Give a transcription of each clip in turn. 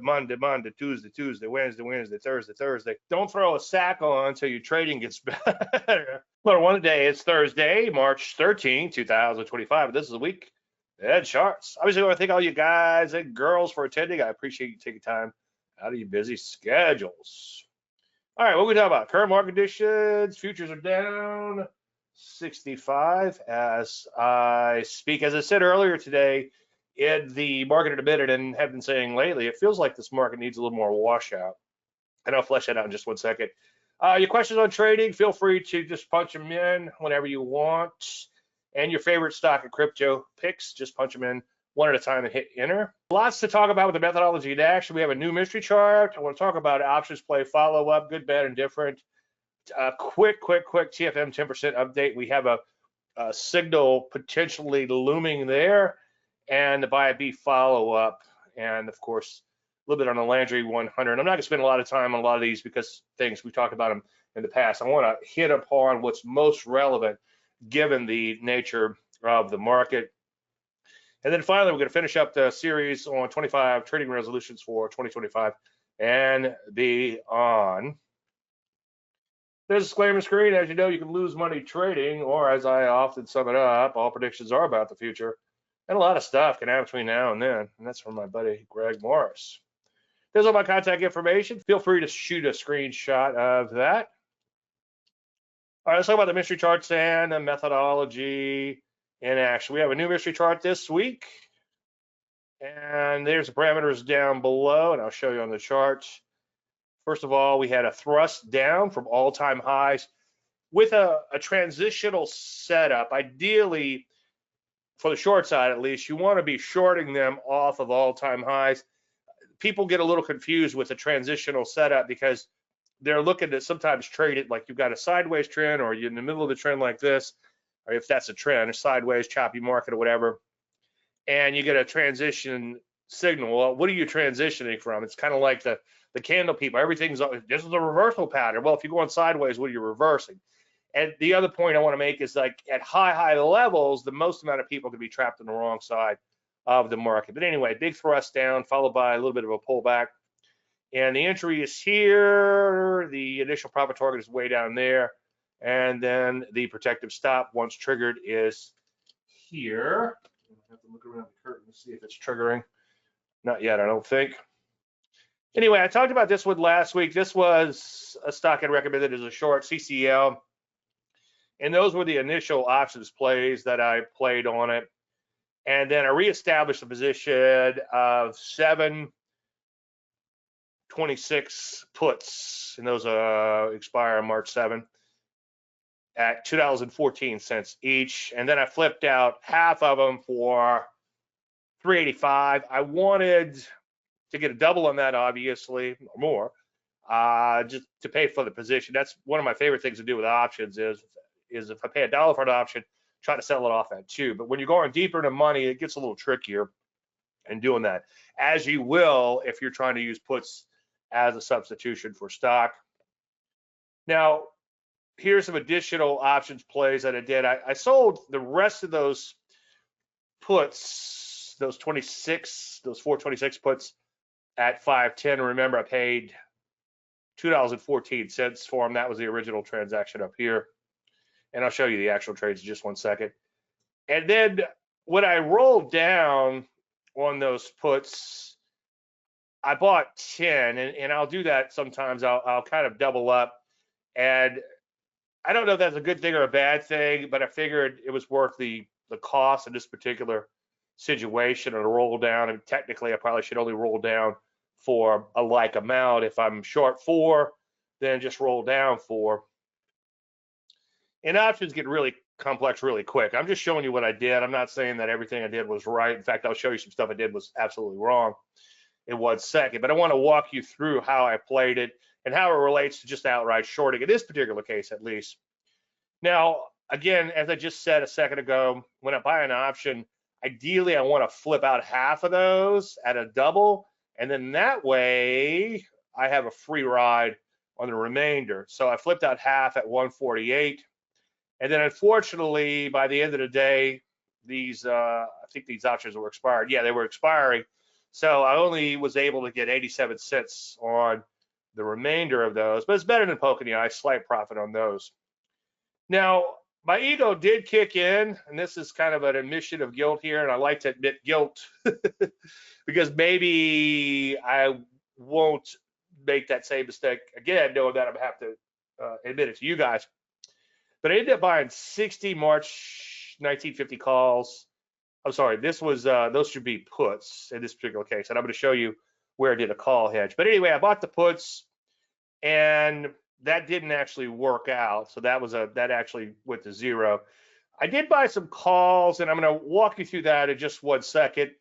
Monday, Tuesday, Wednesday, Thursday. Don't throw a sack on until your trading gets better. Well, one day it's Thursday, March 13, 2025. This is the week Ed charts. Obviously, I want to thank all you guys and girls for attending. I appreciate you taking time out of your busy schedules. All right, what we talking about? Current market conditions. Futures are down 65 as I speak. As I said earlier today, the market admitted and have been saying lately, it feels like this market needs a little more washout. And I'll flesh that out in just 1 second. Your questions on trading, feel free to just punch them in whenever you want. And your favorite stock and crypto picks, just punch them in one at a time and hit enter. Lots to talk about with the methodology in action. We have a new mystery chart. I want to talk about options play, follow up, good, bad, and different. Quick TFM 10% update. We have a signal potentially looming there, and the buy B follow up, and of course a little bit on the Landry 100. I'm not going to spend a lot of time on a lot of these because things we talked about them in the past. I want to hit upon what's most relevant given the nature of the market. And then finally, we're going to finish up the series on 25 trading resolutions for 2025 and beyond. There's a disclaimer screen. As you know, you can lose money trading, or as I often sum it up, all predictions are about the future. And a lot of stuff can happen between now and then. And that's from my buddy, Greg Morris. There's all my contact information. Feel free to shoot a screenshot of that. All right, let's talk about the mystery charts and the methodology in action. We have a new mystery chart this week, and there's the parameters down below, and I'll show you on the chart. First of all, we had a thrust down from all-time highs with a transitional setup. Ideally, for the short side at least, you want to be shorting them off of all-time highs. People get a little confused with the transitional setup because they're looking to sometimes trade it like you've got a sideways trend, or you're in the middle of the trend like this, or if that's a trend, a sideways choppy market or whatever, and you get a transition signal. Well, what are you transitioning from? It's kind of like the candle people. Everything's, this is a reversal pattern. Well, if you're going sideways, what are you reversing? And the other point I want to make is, like, at high levels, the most amount of people can be trapped on the wrong side of the market. But anyway, big thrust down, followed by a little bit of a pullback. And the entry is here. The initial profit target is way down there. And then the protective stop, once triggered, is here. I have to look around the curtain to see if it's triggering. Not yet, I don't think. Anyway, I talked about this one last week. This was a stock I recommended as a short, CCL. And those were the initial options plays that I played on it. And then I reestablished a position of 726 puts, and those expire on March 7 at $2.14 each. And then I flipped out half of them for $3.85. I wanted to get a double on that, obviously, or more, just to pay for the position. That's one of my favorite things to do with options is if I pay $1 for an option, try to sell it off at 2. But when you're going deeper into money, it gets a little trickier in doing that, as you will if you're trying to use puts as a substitution for stock. Now, here's some additional options plays that I did. I sold the rest of those puts, those 426 puts at 510. Remember, I paid $2.14 for them. That was the original transaction up here. And I'll show you the actual trades in just 1 second. And then when I rolled down on those puts, I bought 10, and I'll do that sometimes. I'll kind of double up. And I don't know if that's a good thing or a bad thing, but I figured it was worth the cost in this particular situation and a roll down. And technically, I probably should only roll down for a like amount. If I'm short 4, then just roll down 4. And options get really complex really quick. I'm just showing you what I did. I'm not saying that everything I did was right. In fact, I'll show you some stuff I did was absolutely wrong in 1 second. But I want to walk you through how I played it and how it relates to just outright shorting, in this particular case at least. Now, again, as I just said a second ago, when I buy an option, ideally I want to flip out half of those at a double, and then that way I have a free ride on the remainder. So I flipped out half at 148. And then unfortunately, by the end of the day, these I think these options were expired. Yeah, they were expiring. So I only was able to get 87 cents on the remainder of those, but it's better than poking the eye, slight profit on those. Now, my ego did kick in, and this is kind of an admission of guilt here, and I like to admit guilt because maybe I won't make that same mistake again, knowing that I'm gonna have to admit it to you guys. But I ended up buying 60 March 1950 calls. I'm sorry, this was those should be puts in this particular case, and I'm going to show you where I did a call hedge. But anyway, I bought the puts, and that didn't actually work out. So that actually went to zero. I did buy some calls, and I'm going to walk you through that in just 1 second.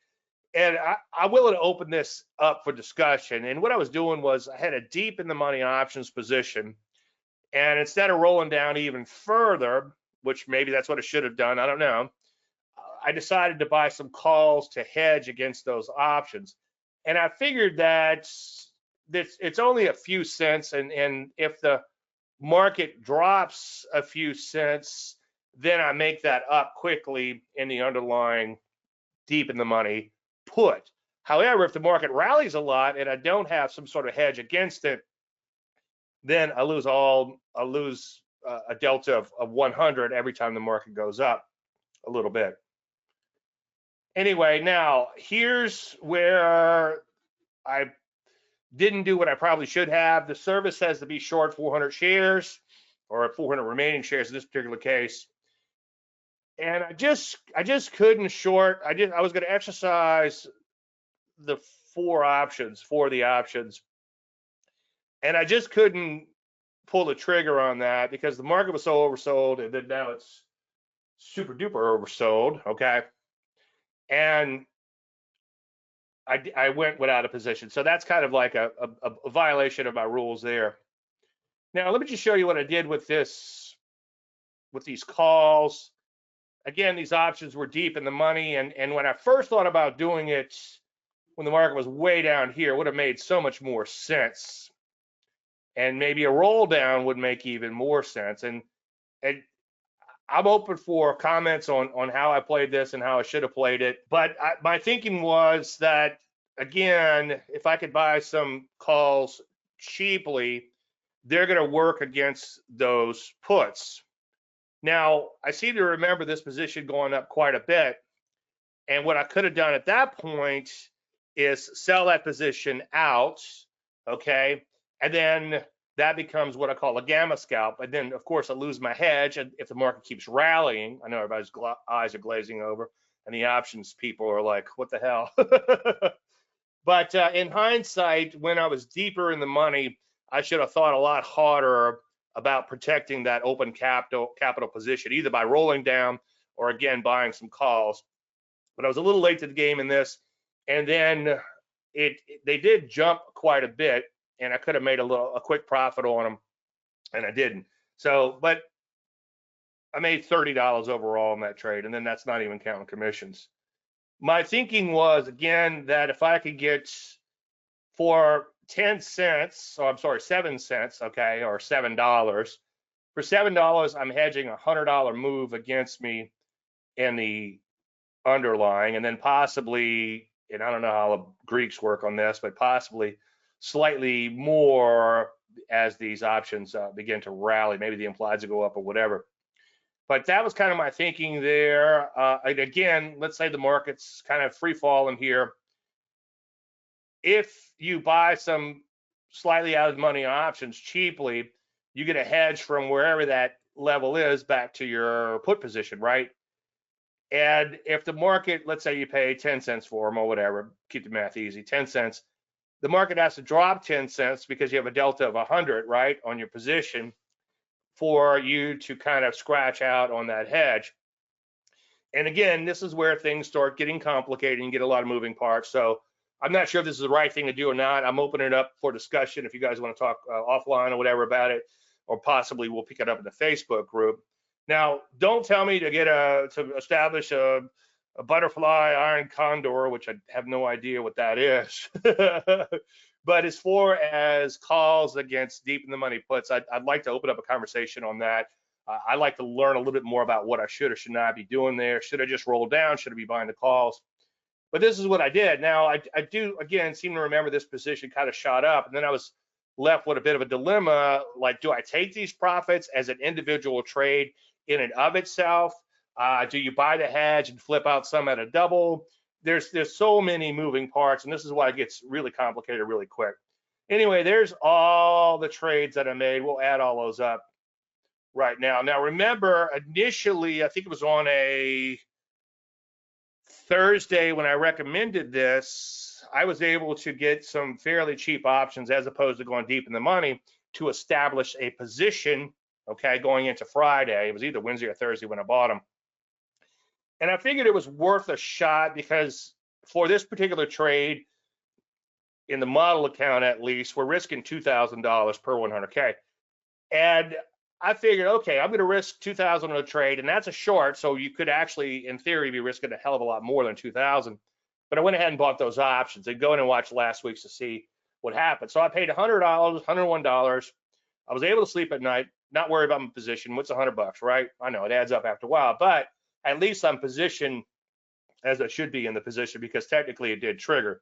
And I'm willing to open this up for discussion. And what I was doing was I had a deep in the money options position, and instead of rolling down even further, which maybe that's what I should have done, I don't know, I decided to buy some calls to hedge against those options. And I figured that it's only a few cents, and if the market drops a few cents, then I make that up quickly in the underlying deep in the money put. However, if the market rallies a lot and I don't have some sort of hedge against it, then I lose a delta of 100 every time the market goes up a little bit. Anyway, now here's where I didn't do what I probably should have. The service says to be short 400 shares or 400 remaining shares in this particular case. And I just couldn't short. I was going to exercise the four of the options, and I just couldn't pull the trigger on that because the market was so oversold, and then now it's super duper oversold. Okay, and I went without a position, so that's kind of like a violation of my rules there. Now let me just show you what I did with these calls. Again, these options were deep in the money, and when I first thought about doing it, when the market was way down here, it would have made so much more sense. And maybe a roll down would make even more sense. And I'm open for comments on how I played this and how I should have played it. But my thinking was that, again, if I could buy some calls cheaply, they're going to work against those puts. Now, I seem to remember this position going up quite a bit. And what I could have done at that point is sell that position out, okay? And then that becomes what I call a gamma scalp. And then, of course, I lose my hedge. And if the market keeps rallying, I know everybody's eyes are glazing over, and the options people are like, what the hell? But in hindsight, when I was deeper in the money, I should have thought a lot harder about protecting that open capital position, either by rolling down or, again, buying some calls. But I was a little late to the game in this. And then they did jump quite a bit, and I could have made a quick profit on them, and I didn't. So, but I made $30 overall in that trade, and then that's not even counting commissions. My thinking was, again, that if I could get for 10 cents, so I'm sorry, 7 cents, okay, or $7. For $7, I'm hedging a $100 move against me in the underlying, and then possibly, and I don't know how the Greeks work on this, but possibly slightly more as these options begin to rally. Maybe the implieds will go up or whatever. But that was kind of my thinking there. And again, let's say the market's kind of free falling here. If you buy some slightly out of the money options cheaply, you get a hedge from wherever that level is back to your put position, right? And if the market, let's say you pay 10 cents for them or whatever, keep the math easy, 10 cents, the market has to drop 10 cents because you have a delta of 100, right, on your position for you to kind of scratch out on that hedge. And again, this is where things start getting complicated and get a lot of moving parts. So I'm not sure if this is the right thing to do or not. I'm opening it up for discussion if you guys want to talk offline or whatever about it, or possibly we'll pick it up in the Facebook group. Now, don't tell me to establish a butterfly iron condor, which I have no idea what that is. But as far as calls against deep in the money puts, I'd like to open up a conversation on that. I'd like to learn a little bit more about what I should or should not be doing there. Should I just roll down? Should I be buying the calls? But this is what I did. Now, I do, again, seem to remember this position kind of shot up. And then I was left with a bit of a dilemma. Like, do I take these profits as an individual trade in and of itself? Do you buy the hedge and flip out some at a double? There's so many moving parts, and this is why it gets really complicated really quick. Anyway, there's all the trades that I made. We'll add all those up right now. Now, remember, initially, I think it was on a Thursday when I recommended this, I was able to get some fairly cheap options as opposed to going deep in the money to establish a position, okay, going into Friday. It was either Wednesday or Thursday when I bought them. And I figured it was worth a shot because for this particular trade, in the model account at least, we're risking $2,000 per 100K. And I figured, okay, I'm going to risk 2,000 on a trade, and that's a short, so you could actually, in theory, be risking a hell of a lot more than 2,000. But I went ahead and bought those options. And go in and watch last week's to see what happened. So I paid $100, $101. I was able to sleep at night, not worry about my position. What's $100, right? I know it adds up after a while, but at least I'm positioned as I should be in the position because technically it did trigger.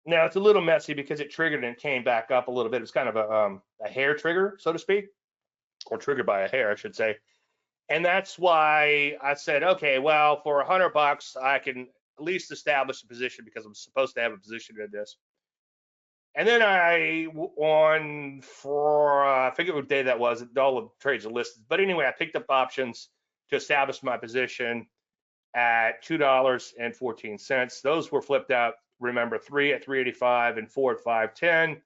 Now it's a little messy because it triggered and came back up a little bit. It's kind of a hair trigger, so to speak, or triggered by a hair, I should say. And that's why I said, okay, well, for $100, I can at least establish a position because I'm supposed to have a position in this. And then I forget what day that was. All the trades are listed. But anyway, I picked up options to establish my position at $2.14. Those were flipped out. Remember, 3 at 385 and 4 at 510.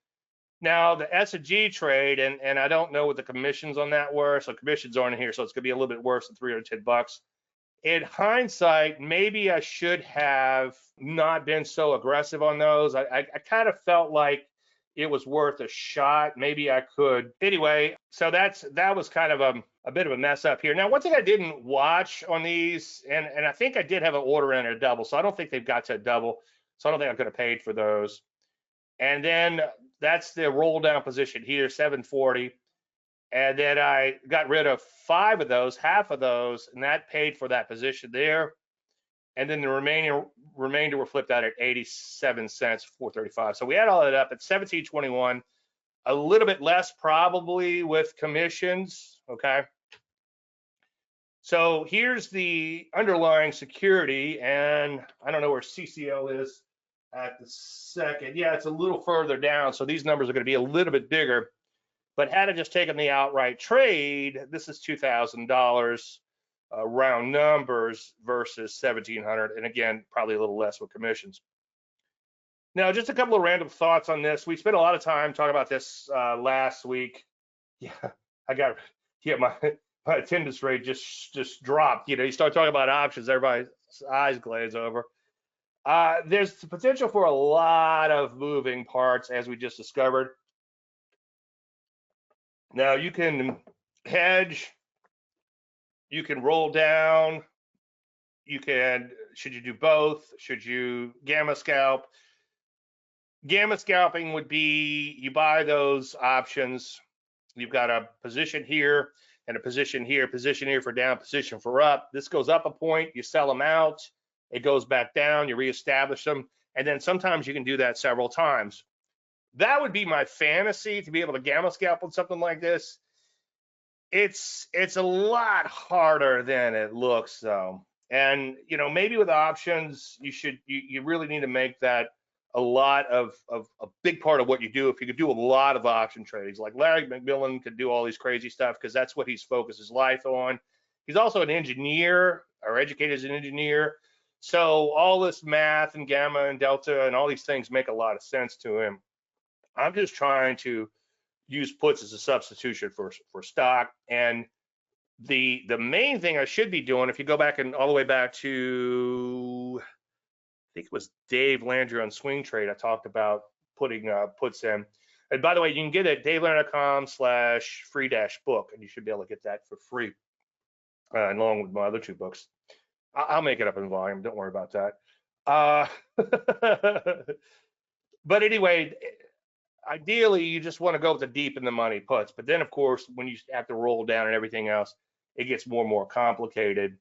Now the S&G trade, and I don't know what the commissions on that were, so commissions aren't here, so it's gonna be a little bit worse than $310. In hindsight, maybe I should have not been so aggressive on those. I kind of felt like it was worth a shot. Maybe I could. Anyway, so that was kind of a bit of a mess up here. Now, one thing I didn't watch on these, and I think I did have an order in a double, so I don't think they've got to a double, so I don't think I could have paid for those. And then that's the roll down position here, 740. And then I got rid of 5 of those, half of those, and that paid for that position there. And then the remainder were flipped out at 87 cents, 435. So we add all that up at 1721, a little bit less probably with commissions, okay? So here's the underlying security, and I don't know where CCL is at the second. Yeah, it's a little further down, so these numbers are going to be a little bit bigger. But had I just taken the outright trade, this is $2,000 round numbers versus 1,700, and again, probably a little less with commissions. Now, just a couple of random thoughts on this. We spent a lot of time talking about this last week. Yeah, my attendance rate just dropped. You know, you start talking about options, everybody's eyes glaze over. There's the potential for a lot of moving parts, as we just discovered. Now you can hedge, you can roll down, should you do both? Should you gamma scalp? Gamma scalping would be you buy those options, you've got a position here and a position here for down, position for up. This goes up a point, you sell them out, it goes back down, you reestablish them, and then sometimes you can do that several times. That would be my fantasy, to be able to gamma scalp on something like this. It's a lot harder than it looks though. And you know, maybe with options, you really need to make that a big part of what you do. If you could do a lot of option trades, like Larry McMillan could do all these crazy stuff because that's what he's focused his life on. He's also an engineer, or educated as an engineer. So all this math and gamma and delta and all these things make a lot of sense to him. I'm just trying to use puts as a substitution for stock. And the main thing I should be doing, if you go back and all the way back to, I think it was Dave Landry on Swing Trade, I talked about putting puts in. And by the way, you can get it at davelandry.com/free-book, and you should be able to get that for free, along with my other 2 books. I'll make it up in volume. Don't worry about that. But anyway, ideally, you just want to go with the deep in the money puts. But then, of course, when you have to roll down and everything else, it gets more and more complicated.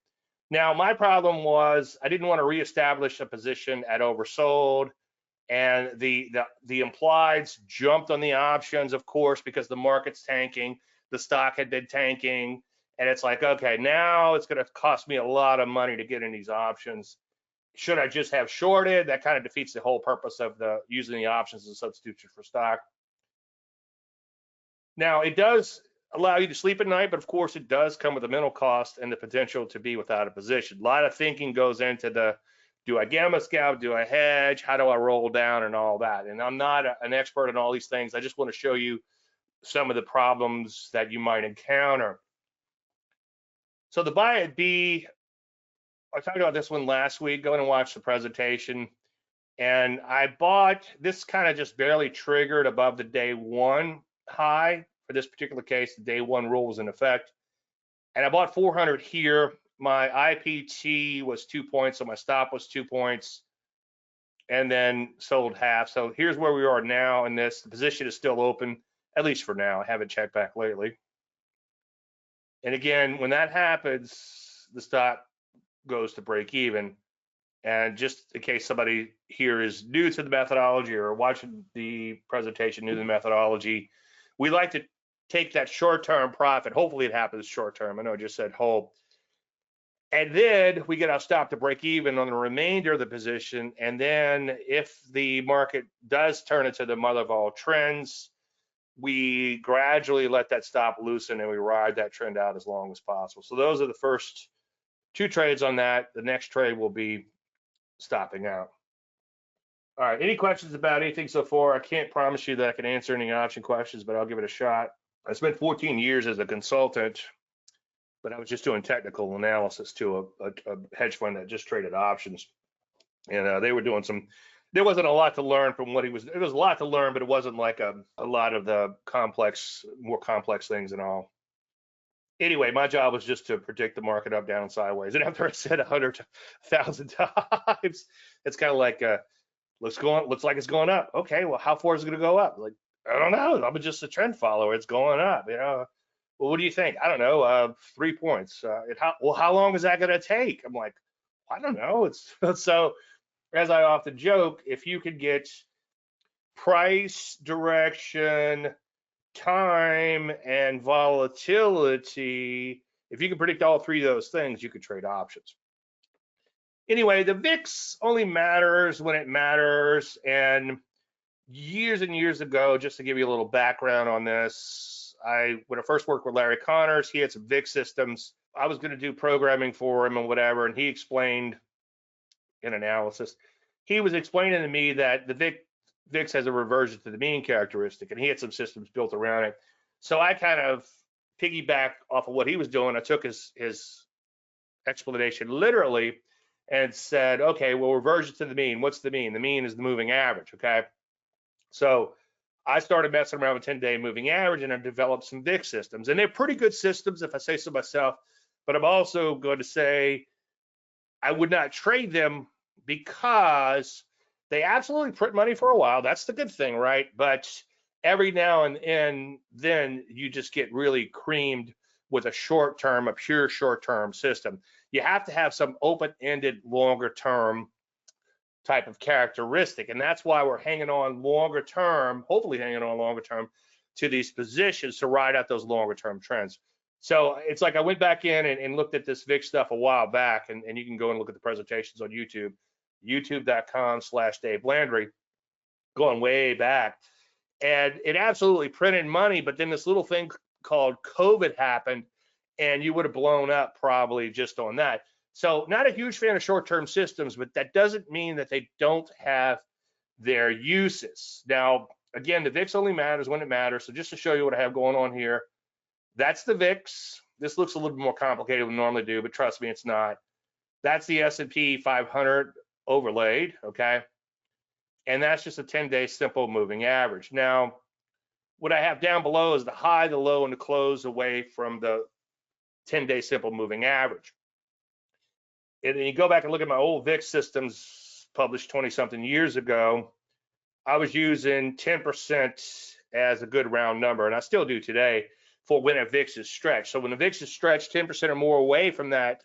Now, my problem was I didn't want to reestablish a position at oversold, and the implieds jumped on the options, of course, because the market's tanking, the stock had been tanking, and it's like, okay, now it's going to cost me a lot of money to get in these options. Should I just have shorted? That kind of defeats the whole purpose of using the options as a substitution for stock. Now, it does allow you to sleep at night, but of course it does come with a mental cost and the potential to be without a position. A lot of thinking goes into do I gamma scalp, do I hedge, how do I roll down, and all that. And I'm not an expert in all these things. I just want to show you some of the problems that you might encounter. So the buy at B, I talked about this one last week. Go and watch the presentation. And I bought, this kind of just barely triggered above the day one high. For this particular case, the day one rule was in effect. And I bought 400 here. My IPT was 2 points, so my stop was 2 points, and then sold half. So here's where we are now in this. The position is still open, at least for now. I haven't checked back lately. And again, when that happens, the stock goes to break even. And just in case somebody here is new to the methodology or watching the presentation, new to the methodology, we like to take that short-term profit. Hopefully it happens short-term. I know I just said hope. And then we get our stop to break even on the remainder of the position. And then if the market does turn into the mother of all trends, we gradually let that stop loosen and we ride that trend out as long as possible. So those are the first two trades on that. The next trade will be stopping out. All right, any questions about anything so far? I can't promise you that I can answer any option questions, but I'll give it a shot. I spent 14 years as a consultant, but I was just doing technical analysis to a hedge fund that just traded options. And they were doing there wasn't a lot to learn from what he was, there was a lot to learn, but it wasn't like a lot of the more complex things and all. Anyway, my job was just to predict the market up, down, and sideways. And after I said 100,000 times, it's kind of like, looks like it's going up. Okay, well, how far is it going to go up? Like, I don't know. I'm just a trend follower. It's going up, Well, what do you think? I don't know. 3 points. How long is that going to take? I'm like, I don't know. It's so. As I often joke, if you could get price, direction, time, and volatility, if you can predict all three of those things, you could trade options. Anyway, the VIX only matters when it matters. And years ago, just to give you a little background on this, when I first worked with Larry Connors, he had some VIX systems. I was going to do programming for him and whatever, and he explained in analysis, he was explaining to me that the VIX has a reversion to the mean characteristic, and he had some systems built around it. So I kind of piggybacked off of what he was doing. I took his explanation literally and said, okay, well, reversion to the mean. What's the mean? The mean is the moving average, okay? So I started messing around with 10-day moving average, and I developed some VIX systems. And they're pretty good systems, if I say so myself, but I'm also going to say I would not trade them because they absolutely print money for a while. That's the good thing, right? But every now and then you just get really creamed with a pure short-term system. You have to have some open-ended, longer-term type of characteristic, and that's why we're hanging on longer term, hopefully hanging on longer term to these positions to ride out those longer term trends. So it's like I went back in and looked at this VIX stuff a while back, and you can go and look at the presentations on YouTube, youtube.com/Dave Landry, going way back. And it absolutely printed money, but then this little thing called COVID happened, and you would have blown up probably just on that. So not a huge fan of short-term systems, but that doesn't mean that they don't have their uses. Now, again, the VIX only matters when it matters. So just to show you what I have going on here, that's the VIX. This looks a little bit more complicated than we normally do, but trust me, it's not. That's the S&P 500 overlaid, okay? And that's just a 10-day simple moving average. Now, what I have down below is the high, the low, and the close away from the 10-day simple moving average. And then you go back and look at my old VIX systems published 20-something years ago, I was using 10% as a good round number, and I still do today, for when a VIX is stretched. So when the VIX is stretched 10% or more away from that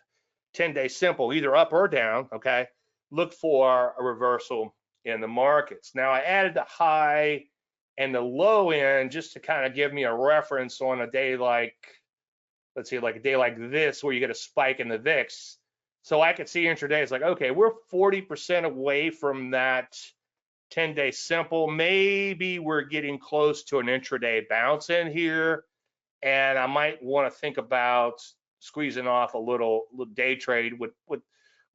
10-day simple, either up or down, okay, look for a reversal in the markets. Now I added the high and the low end just to kind of give me a reference on a day like, let's see, like a day like this where you get a spike in the VIX. So I could see intraday, it's like, okay, we're 40% away from that 10-day simple. Maybe we're getting close to an intraday bounce in here. And I might want to think about squeezing off a little day trade with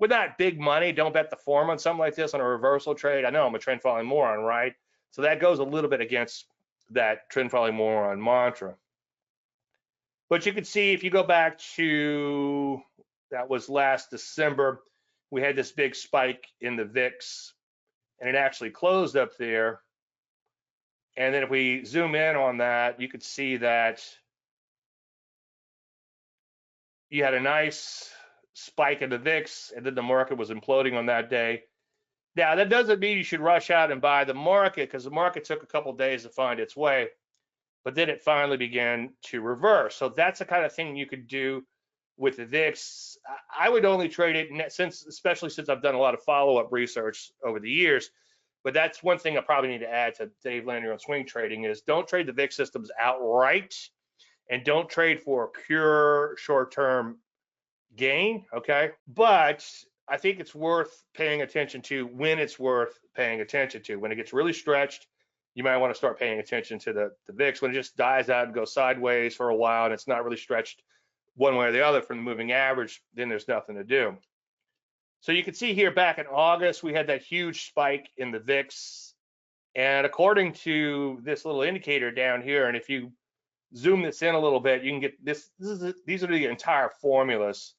that big money. Don't bet the form on something like this on a reversal trade. I know I'm a trend following moron, right? So that goes a little bit against that trend following moron mantra. But you can see if you go back to, that was last December, we had this big spike in the VIX and it actually closed up there. And then if we zoom in on that, you could see that you had a nice spike in the VIX and then the market was imploding on that day. Now, that doesn't mean you should rush out and buy the market because the market took a couple days to find its way, but then it finally began to reverse. So that's the kind of thing you could do with the VIX. I would only trade it especially since I've done a lot of follow-up research over the years. But that's one thing I probably need to add to Dave Landry on swing trading is don't trade the VIX systems outright and don't trade for a pure short-term gain, okay? But I think it's worth paying attention to when it's worth paying attention to. When it gets really stretched, you might want to start paying attention to the VIX. When it just dies out and goes sideways for a while and it's not really stretched one way or the other from the moving average, then there's nothing to do. So you can see here back in August, we had that huge spike in the VIX. And according to this little indicator down here, and if you zoom this in a little bit, you can get this. These are the entire formulas.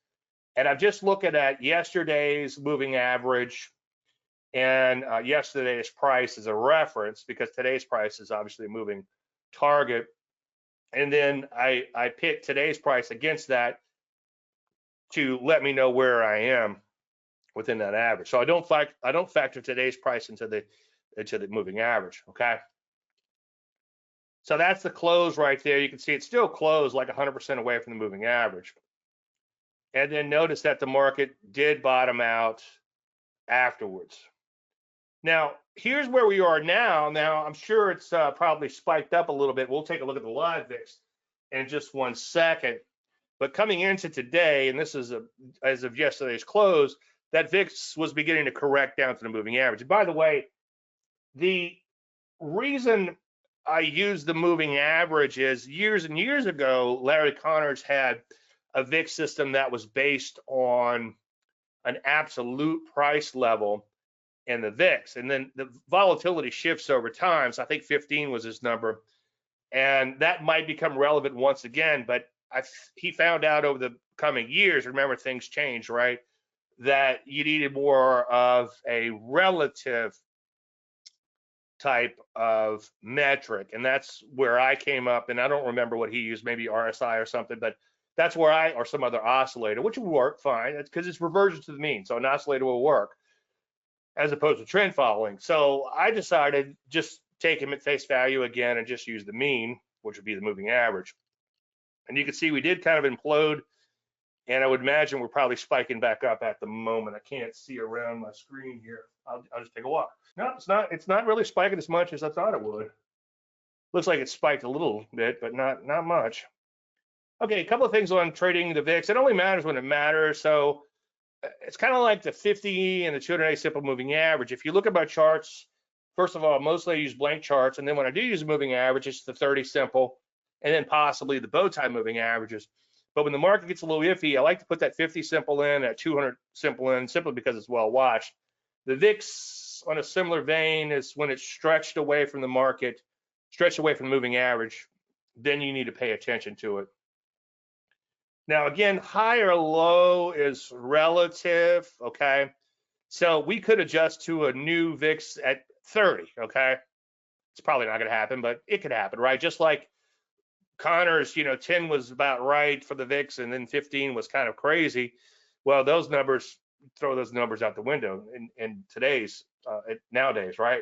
And I'm just looking at yesterday's moving average and yesterday's price as a reference because today's price is obviously a moving target. And then I pit today's price against that to let me know where I am within that average. So I don't factor today's price into the moving average, okay? So that's the close right there. You can see it's still closed like 100% away from the moving average. And then notice that the market did bottom out afterwards. Now, here's where we are now. Now, I'm sure it's probably spiked up a little bit. We'll take a look at the live VIX in just 1 second. But coming into today, and this is as of yesterday's close, that VIX was beginning to correct down to the moving average. And by the way, the reason I use the moving average is years and years ago, Larry Connors had a VIX system that was based on an absolute price level in the VIX. And then the volatility shifts over time. So I think 15 was his number. And that might become relevant once again. But he found out over the coming years, remember things change, right? That you needed more of a relative type of metric. And that's where I came up. And I don't remember what he used, maybe RSI or something, but that's where or some other oscillator, which would work fine. That's because it's reversion to the mean. So an oscillator will work as opposed to trend following. So I decided just take him at face value again and just use the mean, which would be the moving average. And you can see we did kind of implode. And I would imagine we're probably spiking back up at the moment. I can't see around my screen here. I'll just take a walk. No, it's not really spiking as much as I thought it would. Looks like it spiked a little bit, but not much. Okay, a couple of things on trading the VIX. It only matters when it matters. So it's kind of like the 50 and the 200-day simple moving average. If you look at my charts, first of all, mostly I use blank charts. And then when I do use a moving average, it's the 30 simple and then possibly the bow tie moving averages. But when the market gets a little iffy, I like to put that 50 simple in, that 200 simple in, simply because it's well watched. The VIX on a similar vein is when it's stretched away from the market, stretched away from the moving average, then you need to pay attention to it. Now, again, high or low is relative, okay? So we could adjust to a new VIX at 30, okay? It's probably not gonna happen, but it could happen, right? Just like Connors, 10 was about right for the VIX, and then 15 was kind of crazy. Well, those numbers, throw those numbers out the window in nowadays, right?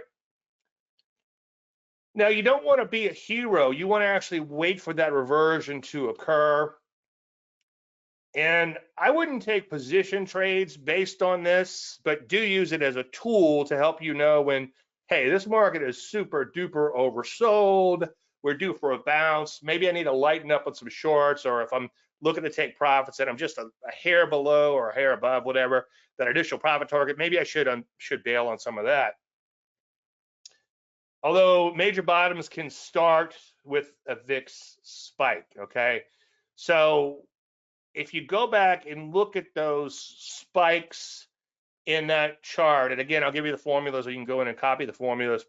Now, you don't want to be a hero. You want to actually wait for that reversion to occur. And I wouldn't take position trades based on this, but do use it as a tool to help you know when, hey, this market is super duper oversold. We're due for a bounce. Maybe I need to lighten up on some shorts, or if I'm looking to take profits and I'm just a hair below or a hair above, whatever, that initial profit target, maybe I should bail on some of that. Although major bottoms can start with a VIX spike, okay? So if you go back and look at those spikes in that chart, and again, I'll give you the formulas so you can go in and copy the formulas.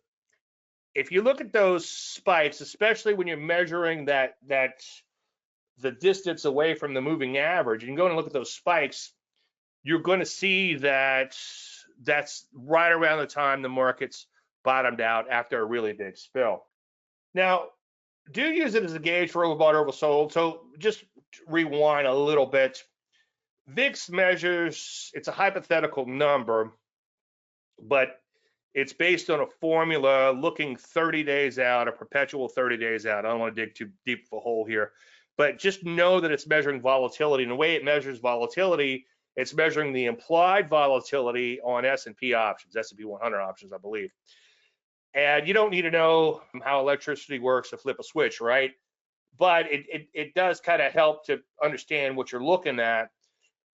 If you look at those spikes, especially when you're measuring that the distance away from the moving average, you can go and look at those spikes, you're going to see that that's right around the time the market's bottomed out after a really big spill. Now, do use it as a gauge for overbought, oversold. So just rewind a little bit. VIX measures, it's a hypothetical number, but it's based on a formula looking 30 days out, a perpetual 30 days out. I don't want to dig too deep of a hole here, but just know that it's measuring volatility. And the way it measures volatility, it's measuring the implied volatility on S&P options, S&P 100 options, I believe. And you don't need to know how electricity works to flip a switch, right? But it does kind of help to understand what you're looking at.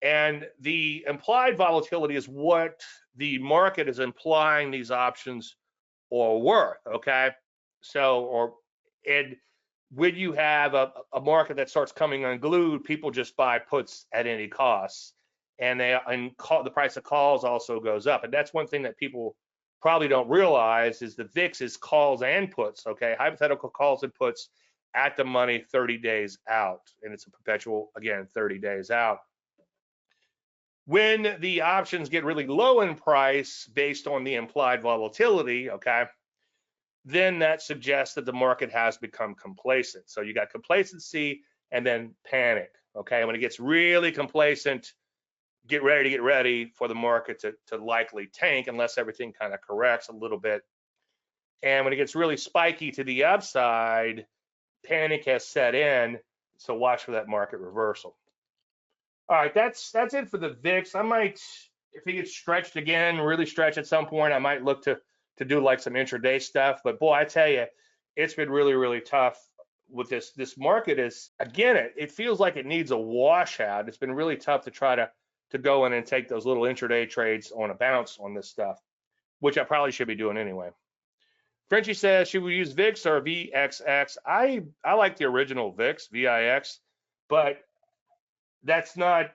And the implied volatility is what the market is implying these options are worth, okay? And when you have a market that starts coming unglued, people just buy puts at any cost. And the price of calls also goes up. And that's one thing that people probably don't realize is the VIX is calls and puts, okay? Hypothetical calls and puts at the money 30 days out. And it's a perpetual, again, 30 days out. When the options get really low in price based on the implied volatility, okay, then that suggests that the market has become complacent. So you got complacency and then panic, okay? When it gets really complacent, get ready for the market to likely tank unless everything kind of corrects a little bit. And when it gets really spiky to the upside, panic has set in, so watch for that market reversal. All right, that's it for the VIX. I might, if it gets stretched again, really stretch at some point, I might look to do like some intraday stuff. But boy, I tell you, it's been really tough with this market. Is again, it feels like it needs a washout. It's been really tough to try to go in and take those little intraday trades on a bounce on this stuff, which I probably should be doing anyway. Frenchie says, should we use VIX or VXX? I like the original VIX, VIX, but that's not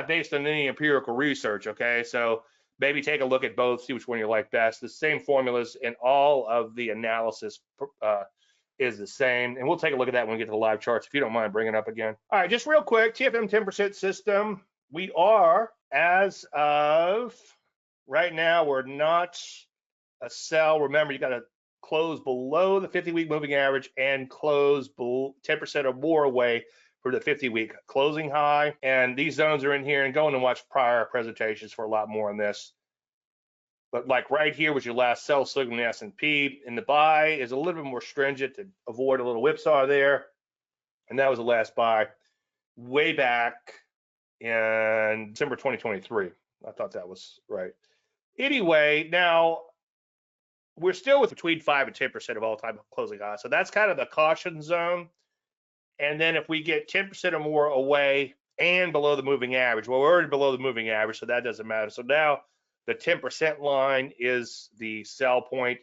based on any empirical research, okay? So maybe take a look at both, see which one you like best. The same formulas in all of the analysis is the same. And we'll take a look at that when we get to the live charts, if you don't mind bringing it up again. All right, just real quick, TFM 10% system. We are, as of right now, we're not a sell. Remember, you got to close below the 50-week moving average and close 10% or more away for the 50-week closing high. And these zones are in here, and go in and watch prior presentations for a lot more on this. But like right here was your last sell signal in the S&P, and the buy is a little bit more stringent to avoid a little whipsaw there. And that was the last buy way back in December 2023. I thought that was right. Anyway, now we're still with between 5 and 10% of all-time closing highs. So that's kind of the caution zone. And then if we get 10% or more away and below the moving average, well, we're already below the moving average, so that doesn't matter. So now the 10% line is the sell point.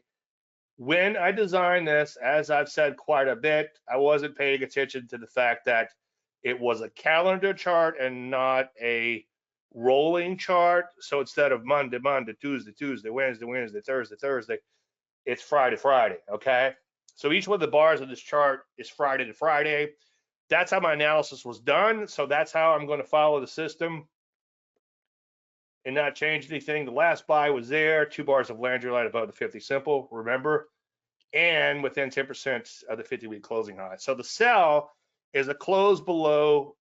When I designed this, as I've said quite a bit, I wasn't paying attention to the fact that it was a calendar chart and not a rolling chart. So instead of Monday, Tuesday, Wednesday, Thursday, it's Friday, okay? So each one of the bars of this chart is Friday to Friday. That's how my analysis was done. So that's how I'm going to follow the system and not change anything. The last buy was there, 2 bars of Landry line above the 50 simple, remember, and within 10% of the 50-week closing high. So the sell is a close below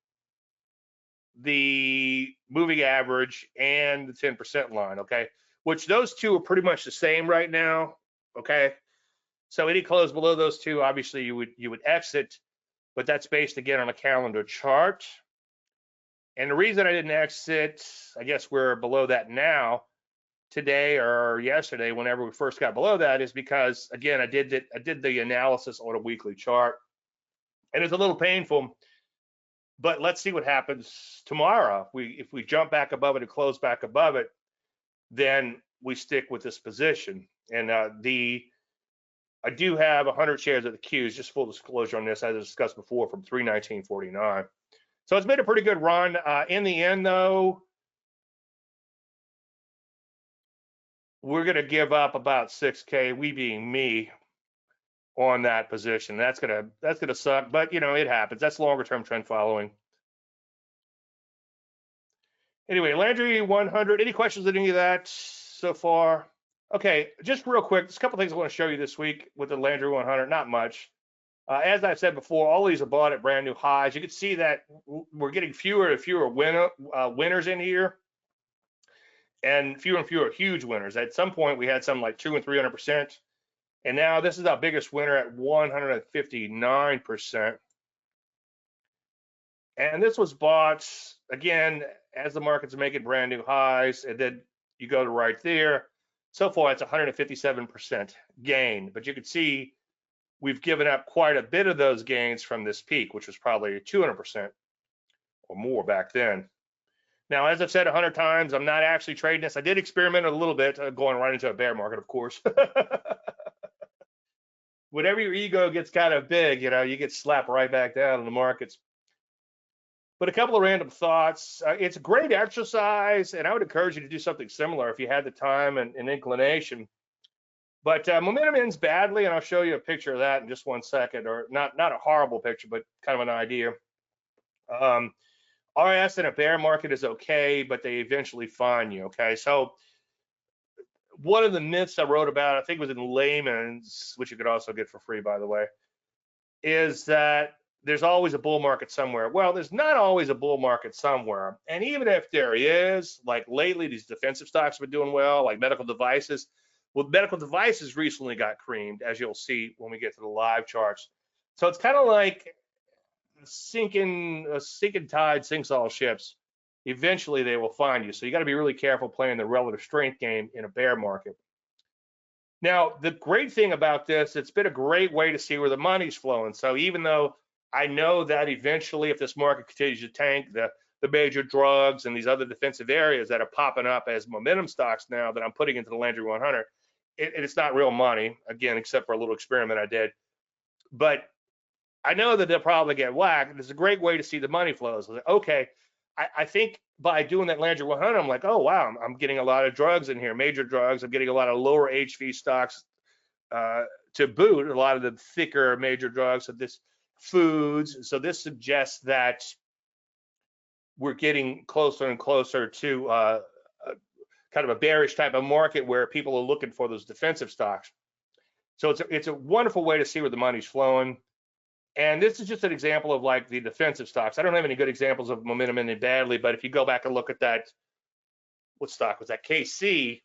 the moving average and the 10% line, okay? Which those two are pretty much the same right now, okay? So any close below those two, obviously you would exit, but that's based again on a calendar chart. And the reason I didn't exit, I guess we're below that now, today or yesterday, whenever we first got below that, is because again, I did the analysis on a weekly chart, and it's a little painful. But let's see what happens tomorrow. If we jump back above it and close back above it, then we stick with this position. And I do have 100 shares of the Qs, just full disclosure on this, as I discussed before, from 319.49. So it's been a pretty good run. In the end, though, we're going to give up about 6K, we being me, on that position. That's gonna suck, but you know, it happens. That's longer term trend following. Anyway, Landry 100. Any questions on any of that so far? Okay, just real quick, there's a couple things I want to show you this week with the Landry 100. Not much. As I've said before, all these are bought at brand new highs. You can see that we're getting fewer and fewer winners in here, and fewer huge winners. At some point, we had some like 200 and 300%, and now this is our biggest winner at 159%. And this was bought again as the market's making brand new highs, and then you go to right there. So far, it's 157% gain, but you can see we've given up quite a bit of those gains from this peak, which was probably 200% or more back then. Now, as I've said 100 times, I'm not actually trading this. I did experiment a little bit, going right into a bear market, of course. Whenever your ego gets kind of big, you know, you get slapped right back down in the markets. But a couple of random thoughts. It's a great exercise, and I would encourage you to do something similar if you had the time and inclination. But momentum ends badly, and I'll show you a picture of that in just 1 second, or not a horrible picture, but kind of an idea. RS in a bear market is okay, but they eventually find you, okay? So one of the myths I wrote about, I think it was in Layman's, which you could also get for free, by the way, is that there's always a bull market somewhere. Well, there's not always a bull market somewhere. And even if there is, like lately, these defensive stocks have been doing well, like medical devices. Well, medical devices recently got creamed, as you'll see when we get to the live charts. So it's kind of like a sinking tide sinks all ships. Eventually, they will find you. So you got to be really careful playing the relative strength game in a bear market. Now, the great thing about this, it's been a great way to see where the money's flowing. So even though I know that eventually, if this market continues to tank, the major drugs and these other defensive areas that are popping up as momentum stocks now that I'm putting into the Landry 100, it's not real money, again, except for a little experiment I did. But I know that they'll probably get whacked. It's a great way to see the money flows. Like, okay, I think by doing that Landry 100, I'm like, oh, wow, I'm getting a lot of drugs in here, major drugs. I'm getting a lot of lower HV stocks to boot, a lot of the thicker major drugs. So this foods. So this suggests that we're getting closer and closer to kind of a bearish type of market where people are looking for those defensive stocks. So it's a wonderful way to see where the money's flowing. And this is just an example of like the defensive stocks. I don't have any good examples of momentum ending badly, but if you go back and look at that, what stock was that? KC,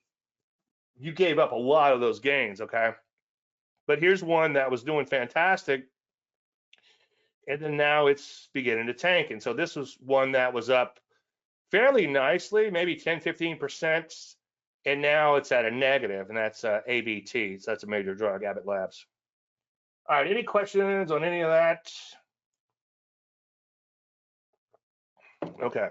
you gave up a lot of those gains, okay? But here's one that was doing fantastic, and then now it's beginning to tank. And so this was one that was up fairly nicely, maybe 10, 15%, and now it's at a negative, and that's ABT, so that's a major drug, Abbott Labs. All right, any questions on any of that? Okay.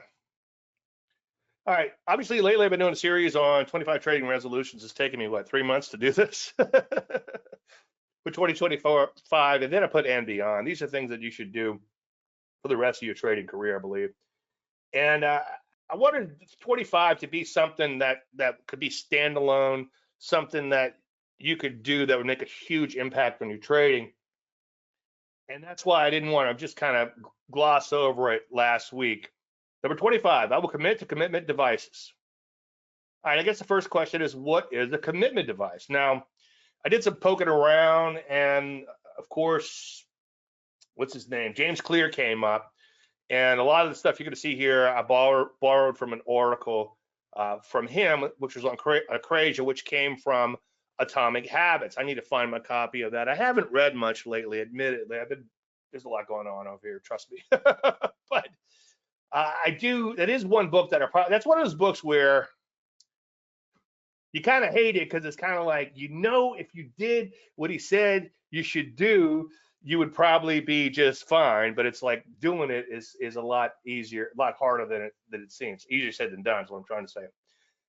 All right, obviously lately I've been doing a series on 25 trading resolutions. It's taken me, what, 3 months to do this? For 2024-5, and then I put and beyond. These are things that you should do for the rest of your trading career, I believe. And I wanted 25 to be something that could be standalone, something that you could do that would make a huge impact on your trading. And that's why I didn't want to just kind of gloss over it last week. Number 25, I will commit to commitment devices. All right, I guess the first question is, what is a commitment device? Now, I did some poking around, and of course, what's his name? James Clear came up, and a lot of the stuff you're going to see here, I borrowed from an article from him, which was on Acrasia, which came from Atomic Habits. I need to find my copy of that. I haven't read much lately, admittedly. There's a lot going on over here, trust me. But That is one book that that's one of those books where you kind of hate it because it's kind of like, if you did what he said you should do, you would probably be just fine. But it's like doing it is a lot easier, a lot harder than it seems. Easier said than done is what I'm trying to say.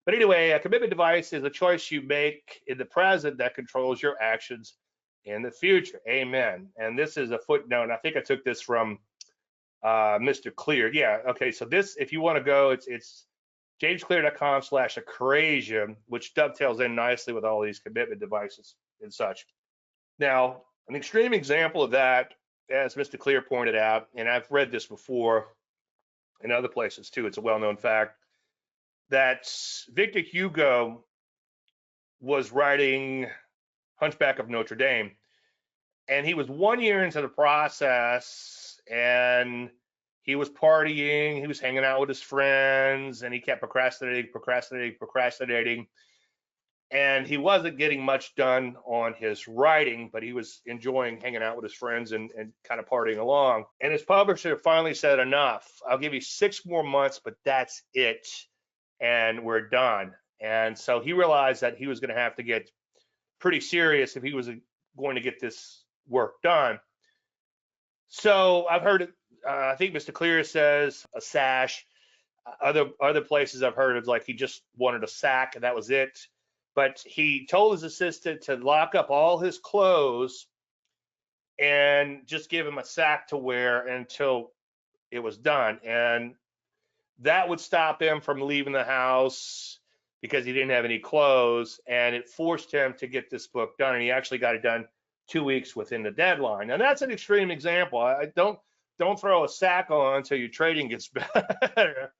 But anyway, a commitment device is a choice you make in the present that controls your actions in the future. Amen. And this is a footnote. I think I took this from Mr. Clear. Yeah. Okay. So this, if you want to go, it's jamesclear.com/acrasia, which dovetails in nicely with all these commitment devices and such. Now, an extreme example of that, as Mr. Clear pointed out, and I've read this before in other places too, it's a well-known fact, that Victor Hugo was writing Hunchback of Notre Dame, and he was 1 year into the process, and he was partying, he was hanging out with his friends, and he kept procrastinating, and he wasn't getting much done on his writing, but he was enjoying hanging out with his friends and kind of partying along. And his publisher finally said, enough, I'll give you 6 more months, but that's it, and we're done. And so he realized that he was going to have to get pretty serious if he was going to get this work done. So I've heard it, I think Mr. Clear says a sash. Other places I've heard it's like he just wanted a sack and that was it. But he told his assistant to lock up all his clothes and just give him a sack to wear until it was done. And that would stop him from leaving the house because he didn't have any clothes, and it forced him to get this book done. And he actually got it done 2 weeks within the deadline. And that's an extreme example. I don't throw a sack on until your trading gets better.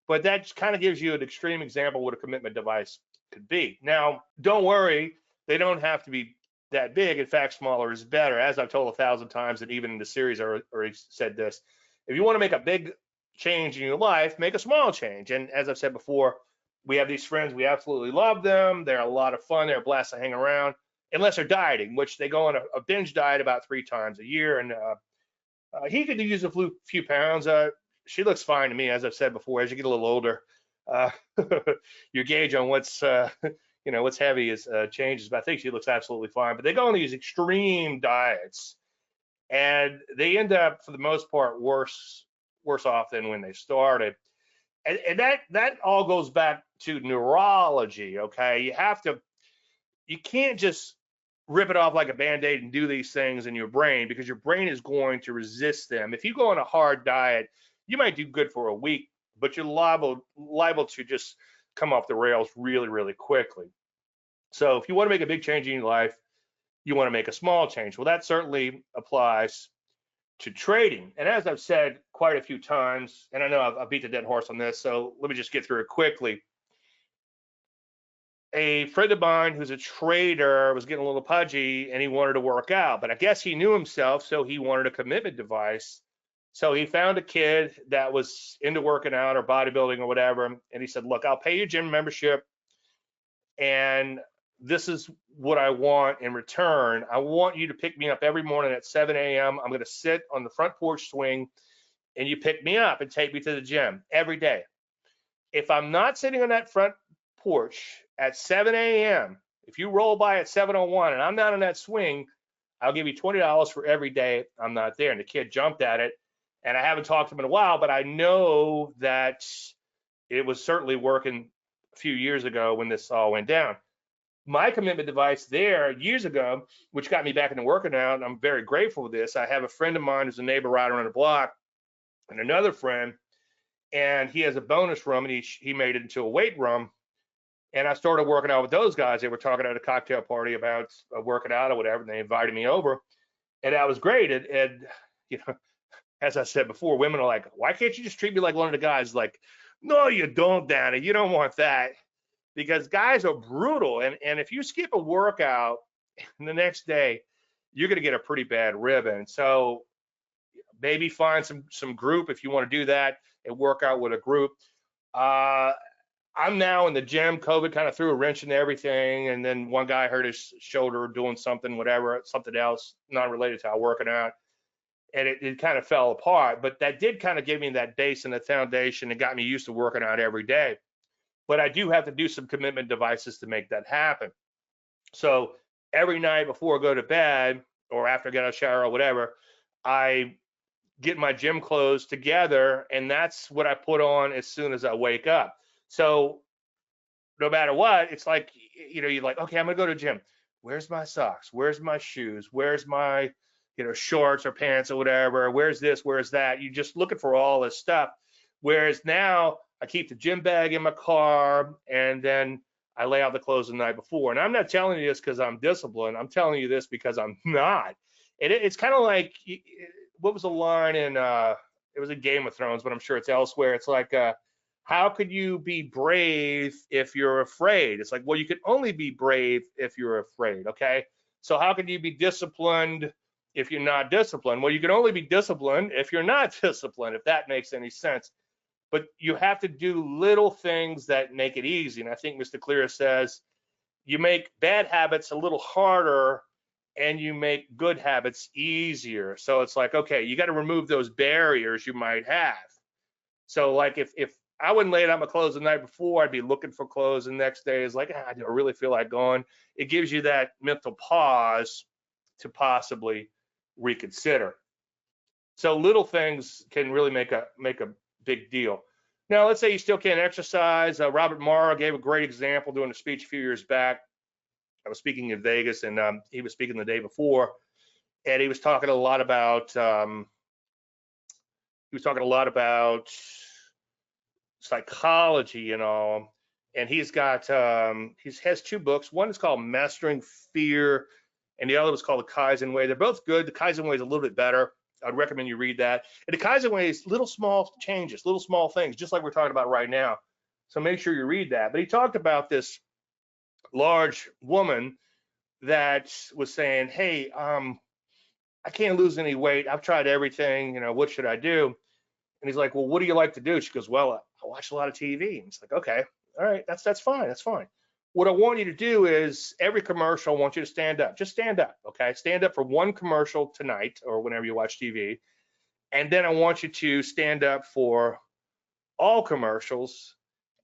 But that kind of gives you an extreme example of what a commitment device could be. Now, don't worry, they don't have to be that big. In fact, smaller is better. As I've told 1,000 times, and even in the series I already said this, if you want to make a big change in your life, make a small change. And as I've said before, we have these friends, we absolutely love them. They're a lot of fun. They're a blast to hang around, unless they're dieting, which they go on a binge diet about 3 times a year. And he could use a few pounds. She looks fine to me, as I've said before. As you get a little older, your gauge on what's what's heavy is changes. But I think she looks absolutely fine. But they go on these extreme diets, and they end up, for the most part, worse off than when they started. And that all goes back to neurology. Okay, you can't just rip it off like a band-aid and do these things in your brain, because your brain is going to resist them. If you go on a hard diet, you might do good for a week, but you're liable to just come off the rails really, really quickly. So if you want to make a big change in your life, you want to make a small change. Well, that certainly applies to trading. And as I've said quite a few times, and I know I've beat the dead horse on this, so let me just get through it quickly. A friend of mine who's a trader was getting a little pudgy and he wanted to work out, but I guess he knew himself, so he wanted a commitment device. So he found a kid that was into working out or bodybuilding or whatever, and he said, look, I'll pay you gym membership, and this is what I want in return. I want you to pick me up every morning at 7 a.m. I'm going to sit on the front porch swing, and you pick me up and take me to the gym every day. If I'm not sitting on that front porch at 7 a.m., if you roll by at 7:01 and I'm not on that swing, I'll give you $20 for every day I'm not there. And the kid jumped at it. And I haven't talked to him in a while, but I know that it was certainly working a few years ago when this all went down. My commitment device there years ago, which got me back into working out, and I'm very grateful for this. I have a friend of mine who's a neighbor right around the block, and another friend, and he has a bonus room, and he made it into a weight room. And I started working out with those guys. They were talking at a cocktail party about working out or whatever, and they invited me over, and that was great. And as I said before, women are like, why can't you just treat me like one of the guys? Like, no, you don't, Danny. You don't want that, because guys are brutal. And if you skip a workout the next day, you're going to get a pretty bad ribbon. So maybe find some group if you want to do that and work out with a group. I'm now in the gym. COVID kind of threw a wrench into everything. And then one guy hurt his shoulder doing something else, not related to how working out. and it kind of fell apart. But that did kind of give me that base and the foundation and got me used to working out every day. But I do have to do some commitment devices to make that happen. So every night before I go to bed or after I get out of the shower or whatever, I get my gym clothes together, and that's what I put on as soon as I wake up. So no matter what, it's like, you're like, okay, I'm gonna go to the gym. Where's my socks? Where's my shoes? Where's my, shorts or pants or whatever? Where's this? Where's that? You're just looking for all this stuff. Whereas now I keep the gym bag in my car, and then I lay out the clothes the night before. And I'm not telling you this because I'm disciplined. I'm telling you this because I'm not. It's kind of like, what was the line in, it was in Game of Thrones, but I'm sure it's elsewhere. It's like, how could you be brave if you're afraid? It's like, well, you can only be brave if you're afraid, okay? So how can you be disciplined if you're not disciplined? Well, you can only be disciplined if you're not disciplined, if that makes any sense. But you have to do little things that make it easy. And I think Mr. Clear says you make bad habits a little harder and you make good habits easier. So it's like, okay, you got to remove those barriers you might have. So like if I wouldn't lay out my clothes the night before, I'd be looking for clothes the next day. It's like, I don't really feel like going. It gives you that mental pause to possibly reconsider. So little things can really make a big deal. Now, let's say you still can't exercise. Robert Morrow gave a great example doing a speech a few years back. I was speaking in Vegas, and he was speaking the day before, and he was talking a lot about psychology and all. And he's got he has two books. One is called Mastering Fear, and the other was called The Kaizen Way. They're both good. The Kaizen Way is a little bit better. I'd recommend you read that. And the Kaizen Way is little small changes, little small things, just like we're talking about right now. So make sure you read that. But he talked about this large woman that was saying, hey, I can't lose any weight. I've tried everything. What should I do? And he's like, well, what do you like to do? She goes, well, I watch a lot of TV. And it's like, okay, all right, that's fine. That's fine. What I want you to do is every commercial, I want you to stand up. Just stand up, okay? Stand up for one commercial tonight or whenever you watch TV. And then I want you to stand up for all commercials.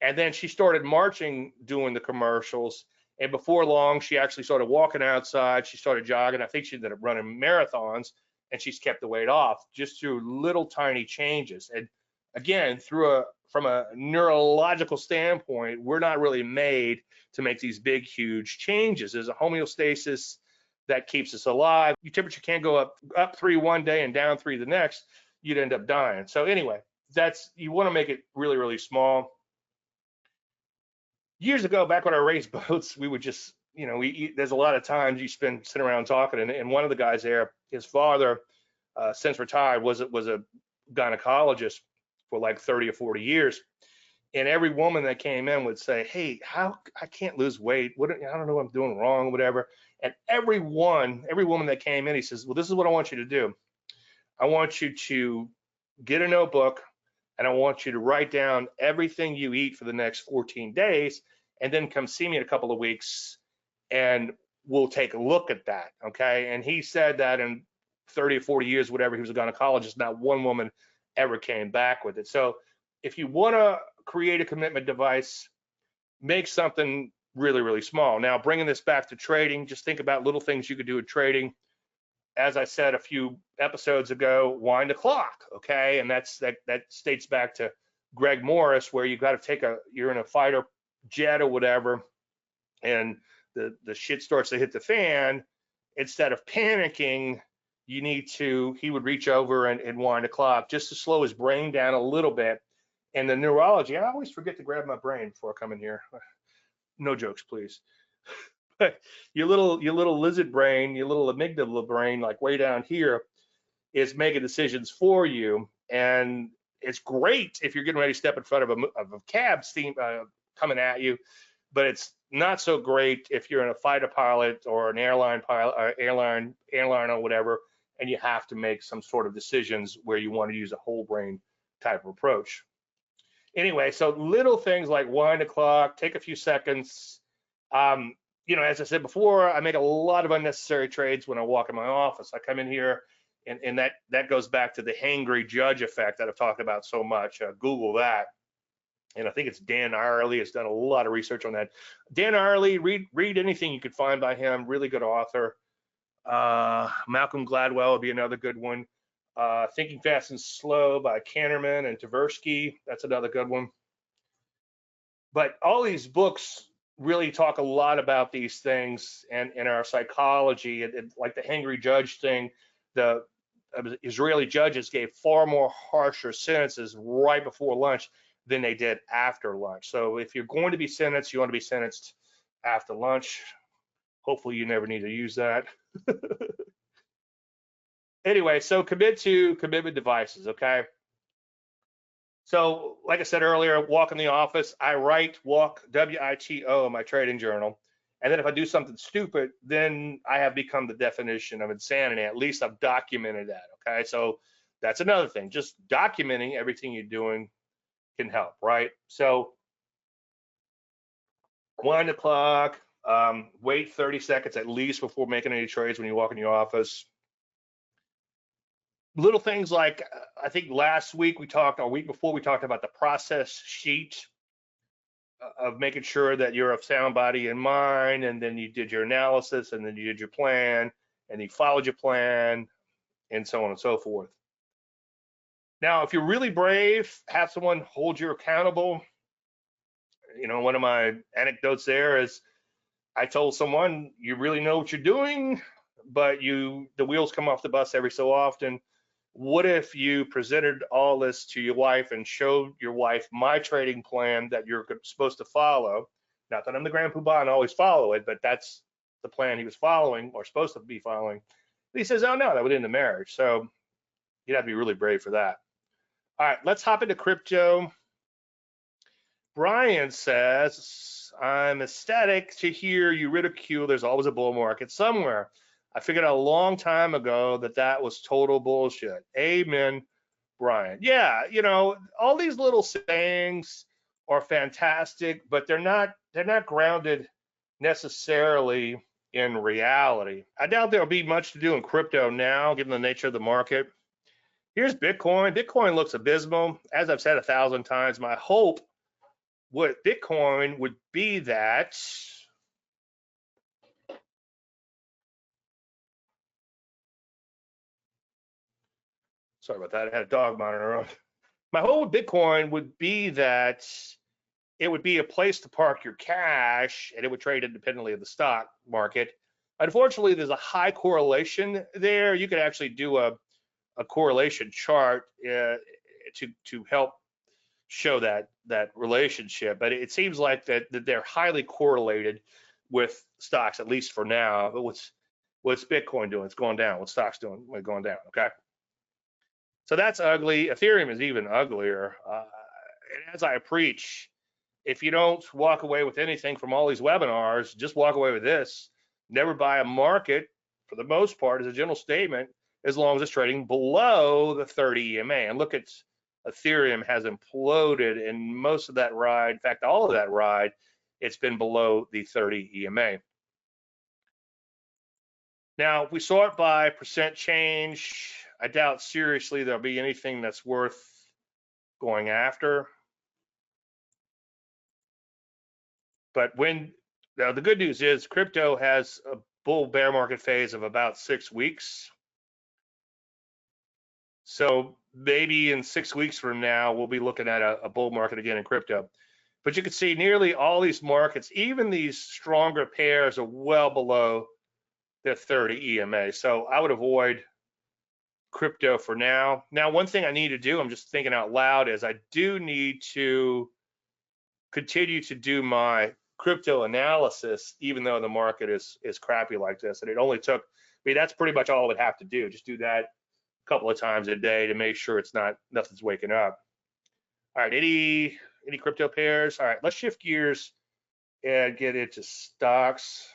And then she started marching doing the commercials. And before long, she actually started walking outside. She started jogging. I think she ended up running marathons, and she's kept the weight off just through little tiny changes. And again, from a neurological standpoint, we're not really made to make these big, huge changes. There's a homeostasis that keeps us alive. Your temperature can't go up 3 one day and down 3 the next. You'd end up dying. So anyway, you want to make it really, really small. Years ago, back when I raced boats, we would just, there's a lot of times you spend sitting around talking, and one of the guys there, his father, since retired, was a gynecologist for like 30 or 40 years. And every woman that came in would say, hey, I can't lose weight. I don't know what I'm doing wrong, whatever. And every woman that came in, he says, well, this is what I want you to do. I want you to get a notebook, and I want you to write down everything you eat for the next 14 days, and then come see me in a couple of weeks, and we'll take a look at that, okay? And he said that in 30 or 40 years, whatever, he was a gynecologist, not one woman ever came back with it. So if you want to create a commitment device, make something really, really small. Now, bringing this back to trading, just think about little things you could do with trading. As I said a few episodes ago, wind the clock, okay? And that states back to Greg Morris, where you got to you're in a fighter jet or whatever, and the shit starts to hit the fan. Instead of panicking, he would reach over and wind the clock just to slow his brain down a little bit. And the neurology, I always forget to grab my brain before I come in here. No jokes, please. But your little lizard brain, your little amygdala brain, like way down here, is making decisions for you. And it's great if you're getting ready to step in front of a cab coming at you, but it's not so great if you're in a fighter pilot or an airline pilot, or airline or whatever, and you have to make some sort of decisions where you want to use a whole brain type of approach. Anyway, so little things like wind the clock, take a few seconds. As I said before, I make a lot of unnecessary trades when I walk in my office. I come in here And that goes back to the hangry judge effect that I've talked about so much. Google that. And I think it's Dan Irely has done a lot of research on that. Dan Irely, read anything you could find by him. Really good author. Malcolm Gladwell would be another good one. Thinking Fast and Slow by Kahneman and Tversky. That's another good one. But all these books really talk a lot about these things and our psychology. Like the hangry judge thing, the Israeli judges gave far more harsher sentences right before lunch than they did after lunch. So if you're going to be sentenced, you want to be sentenced after lunch. Hopefully you never need to use that. Anyway, so commitment devices, okay? So like I said earlier, walk in the office, I write walk, W-I-T-O, in my trading journal. And then if I do something stupid, then I have become the definition of insanity. At least I've documented that, okay? So that's another thing. Just documenting everything you're doing can help, right? So wind the clock, wait 30 seconds at least before making any trades when you walk in your office. Little things like, I think last week we talked, or week before we talked about the process sheet of making sure that you're of sound body and mind, and then you did your analysis, and then you did your plan, and you followed your plan, and so on and so forth. Now, if you're really brave, have someone hold you accountable. You know, one of my anecdotes there is I told someone, you really know what you're doing, but the wheels come off the bus every so often. What if you presented all this to your wife and showed your wife my trading plan that you're supposed to follow? Not that I'm the grand poobah and always follow it, but that's the plan he was following or supposed to be following. He says, oh no, that would end the marriage. So you'd have to be really brave for that. All right, let's hop into crypto. Brian says, I'm ecstatic to hear you ridicule there's always a bull market somewhere. I figured out a long time ago that was total bullshit. Amen, Brian. Yeah, you know, all these little sayings are fantastic, but they're not grounded necessarily in reality. I doubt there'll be much to do in crypto now, given the nature of the market. Here's Bitcoin. Bitcoin looks abysmal. As I've said 1,000 times, my hope with Bitcoin would be that sorry about that, I had a dog monitor on. My hope with Bitcoin would be that it would be a place to park your cash and it would trade independently of the stock market. Unfortunately, there's a high correlation there. You could actually do a correlation chart to help show that relationship, but it seems like that they're highly correlated with stocks, at least for now. But what's Bitcoin doing? It's going down. What's stocks doing? It's going down. Okay. So that's ugly. Ethereum is even uglier. And as I preach, if you don't walk away with anything from all these webinars, just walk away with this. Never buy a market, for the most part, as a general statement, as long as it's trading below the 30 EMA. And look at Ethereum has imploded in most of that ride. In fact, all of that ride, it's been below the 30 EMA. Now, if we sort by percent change, I doubt seriously there'll be anything that's worth going after. But now the good news is crypto has a bull bear market phase of about 6 weeks. So maybe in 6 weeks from now, we'll be looking at a bull market again in crypto. But you can see nearly all these markets, even these stronger pairs, are well below their 30 EMA. So I would avoid crypto for now. Now, one thing I need to do, I'm just thinking out loud, is I do need to continue to do my crypto analysis, even though the market is crappy like this. And it only took, I mean, that's pretty much all I would have to do. Just do that a couple of times a day to make sure it's nothing's waking up. All right, any crypto pairs? All right, let's shift gears and get into stocks.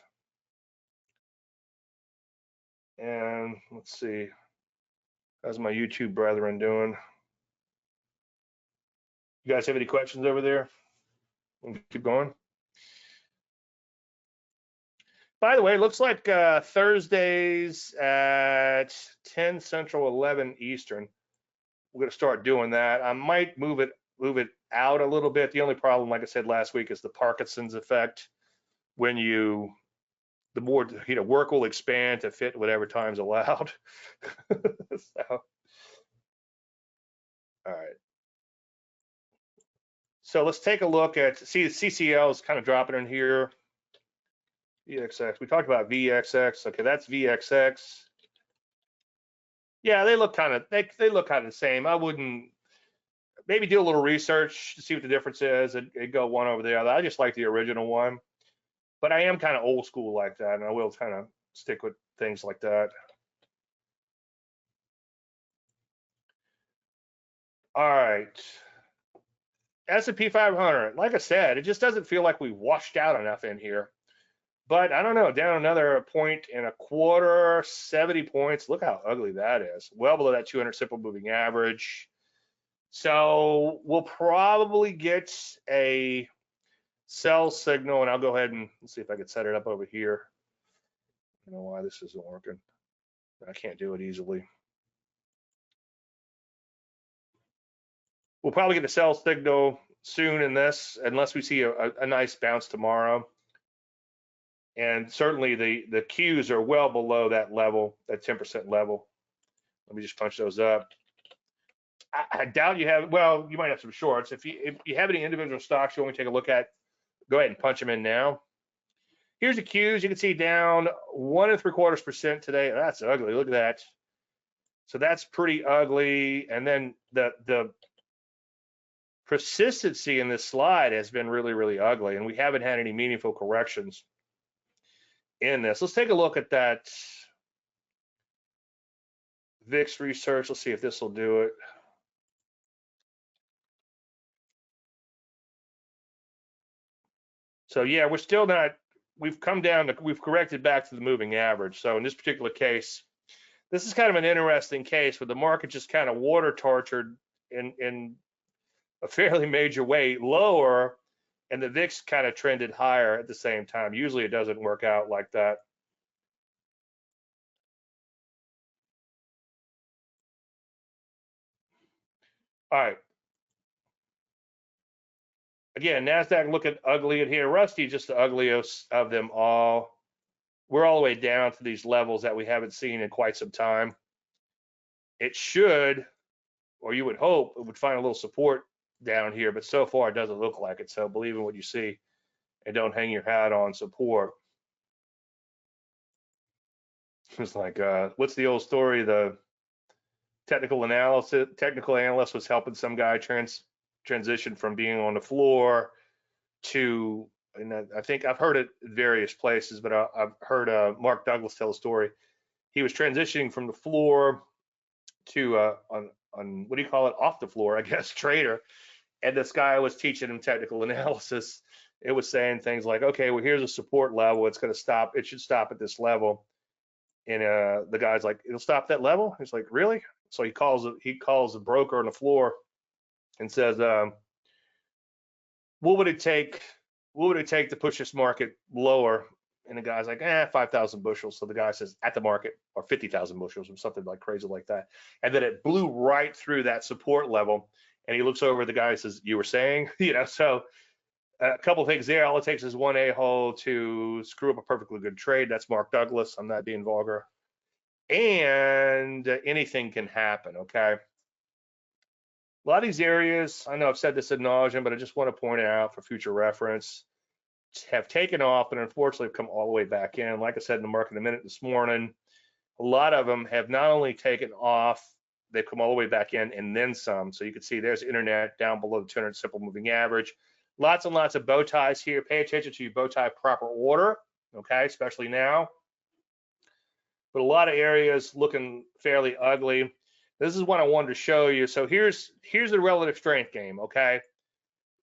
And let's see, how's my YouTube brethren doing? You guys have any questions over there? We'll keep going. By the way, it looks like Thursdays at 10 Central, 11 Eastern. We're going to start doing that. I might move it out a little bit. The only problem, like I said last week, is the Parkinson's effect. When the more work will expand to fit whatever time's allowed. So, all right. So let's take a look at, see, the CCL is kind of dropping in here. VXX, we talked about VXX. Okay, that's VXX. Yeah, they look kind of they look kind of the same. I wouldn't, maybe do a little research to see what the difference is and go one over the other. I just like the original one, but I am kind of old school like that, and I will kind of stick with things like that. All right. S&P 500, like I said, it just doesn't feel like we washed out enough in here. But I don't know, down another 1.25, 70 points. Look how ugly that is. Well below that 200 simple moving average. So we'll probably get a sell signal, and I'll go ahead and see if I can set it up over here. I don't know why this isn't working. I can't do it easily. We'll probably get a sell signal soon in this, unless we see a nice bounce tomorrow. And certainly the Qs are well below that level, that 10% level. Let me just punch those up. I doubt you have, well, you might have some shorts. If you have any individual stocks you want me to take a look at, go ahead and punch them in now. Here's the Qs. You can see down 1 3/4% today. That's ugly. Look at that. So that's pretty ugly. And then the persistency in this slide has been really, really ugly, and we haven't had any meaningful corrections in this. Let's take a look at that VIX research. Let's see if this will do it. So yeah, we're still not, we've come down to, we've corrected back to the moving average. So in this particular case, this is kind of an interesting case where the market just kind of water tortured in a fairly major way lower, and the VIX kind of trended higher at the same time. Usually it doesn't work out like that. All right. Again, NASDAQ looking ugly in here. Rusty, just the ugliest of them all. We're all the way down to these levels that we haven't seen in quite some time. It should, or you would hope, it would find a little support down here, but so far it doesn't look like it. So believe in what you see and don't hang your hat on support. It's like, what's the old story? The technical analyst was helping some guy transition from being on the floor to, and I think I've heard it in various places, but I've heard Mark Douglas tell a story. He was transitioning from the floor to on what do you call it, off the floor, I guess, trader. And this guy was teaching him technical analysis. It was saying things like, okay, well, here's a support level. It's going to stop. It should stop at this level. And the guy's like, it'll stop that level? He's like, really? So he calls the broker on the floor and says, what would it take to push this market lower? And the guy's like, 5,000 bushels. So the guy says, at the market, or 50,000 bushels, or something like crazy like that. And then it blew right through that support level. And he looks over at the guy and says, you were saying, so a couple of things there. All it takes is one a-hole to screw up a perfectly good trade. That's Mark Douglas. I'm not being vulgar. And anything can happen, okay? A lot of these areas, I know I've said this ad nauseum, but I just want to point it out for future reference, have taken off and unfortunately have come all the way back in. Like I said in the Market Imminent this morning, a lot of them have not only taken off, they've come all the way back in and then some. So you can see there's Internet down below the 200 simple moving average. Lots and lots of bow ties here. Pay attention to your bow tie proper order, okay, especially now. But a lot of areas looking fairly ugly. This is what I wanted to show you. So here's the relative strength game, okay?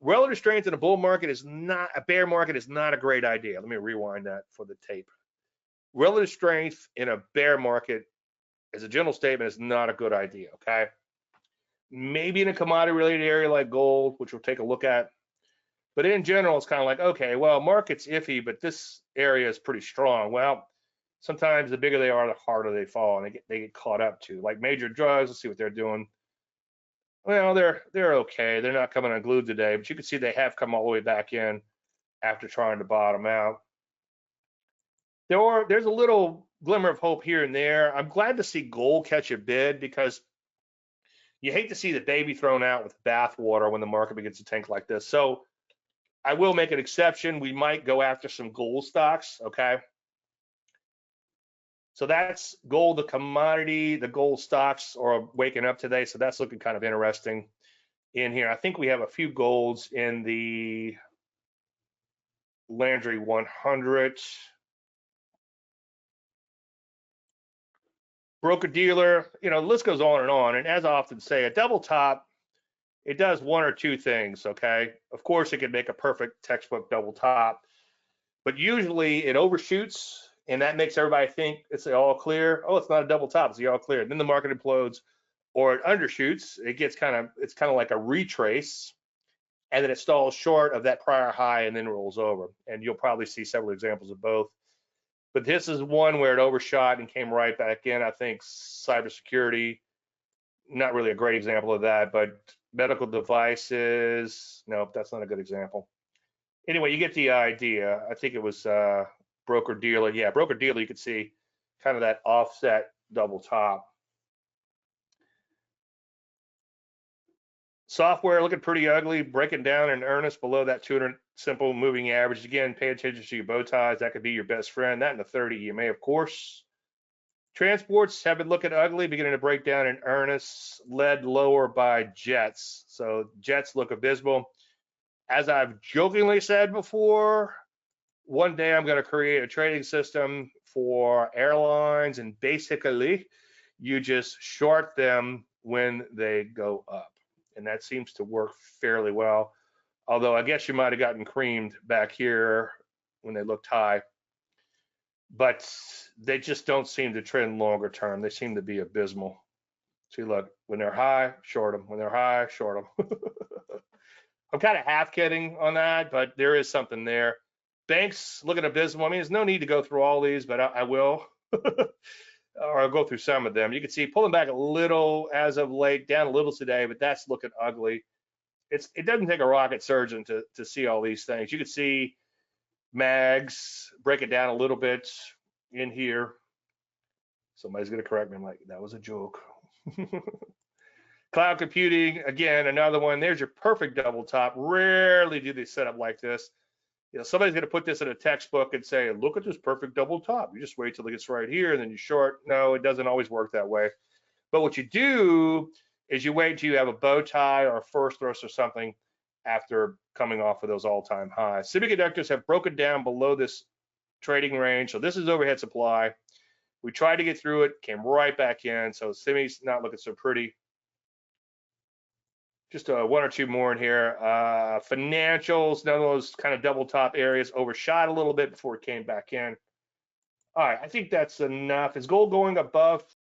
Relative strength in a bull market is not, a bear market is not a great idea. Let me rewind that for the tape. Relative strength in a bear market, as a general statement, is not a good idea, okay? Maybe in a commodity related area like gold, which we'll take a look at. But in general, it's kind of like, okay, well, market's iffy, but this area is pretty strong. Well, sometimes the bigger they are, the harder they fall, and they get caught up to. Like major drugs, let's see what they're doing. Well, they're okay. They're not coming unglued today, but you can see they have come all the way back in after trying to bottom out. There's a little glimmer of hope here and there. I'm glad to see gold catch a bid because you hate to see the baby thrown out with bathwater when the market begins to tank like this. So I will make an exception. We might go after some gold stocks, okay? So that's gold, the commodity, the gold stocks are waking up today. So that's looking kind of interesting in here. I think we have a few golds in the Landry 100. Broker dealer, you know, the list goes on. And as I often say, a double top, it does one or two things, okay? Of course, it can make a perfect textbook double top, but usually it overshoots, and that makes everybody think it's all clear. Oh, it's not a double top, it's the all clear. Then the market implodes, or it undershoots. It's kind of like a retrace, and then it stalls short of that prior high and then rolls over. And you'll probably see several examples of both. But this is one where it overshot and came right back in. I think cybersecurity, not really a great example of that, but medical devices, nope, that's not a good example. Anyway, you get the idea. I think it was broker dealer. Yeah, broker dealer, you could see kind of that offset double top. Software looking pretty ugly, breaking down in earnest below that 200 simple moving average. Again, pay attention to your bow ties. That could be your best friend. That in the 30 EMA, of course. Transports have been looking ugly, beginning to break down in earnest, led lower by jets. So jets look abysmal. As I've jokingly said before, one day I'm going to create a trading system for airlines, and basically you just short them when they go up. And that seems to work fairly well. Although I guess you might have gotten creamed back here when they looked high. But they just don't seem to trend longer term. They seem to be abysmal. See, look, when they're high, short them. When they're high, short them. I'm kind of half kidding on that, but there is something there. Banks looking abysmal. I mean, there's no need to go through all these, but I will. Or I'll go through some of them. You can see pulling back a little as of late, down a little today, but that's looking ugly. It doesn't take a rocket surgeon to see all these things. You can see mags break it down a little bit in here. Somebody's going to correct me. I'm like, that was a joke. Cloud computing, again, another one. There's your perfect double top. Rarely do they set up like this. You know, somebody's going to put this in a textbook and say, look at this perfect double top. You just wait till it gets right here and then you short. No, it doesn't always work that way. But what you do is you wait till you have a bow tie or a first thrust or something after coming off of those all-time highs. Semiconductors have broken down below this trading range. So this is overhead supply. We tried to get through it, came right back in. So semi's not looking so pretty. Just one or two more in here. Financials, none of those kind of double top areas, overshot a little bit before it came back in. All right, I think that's enough. Is gold going above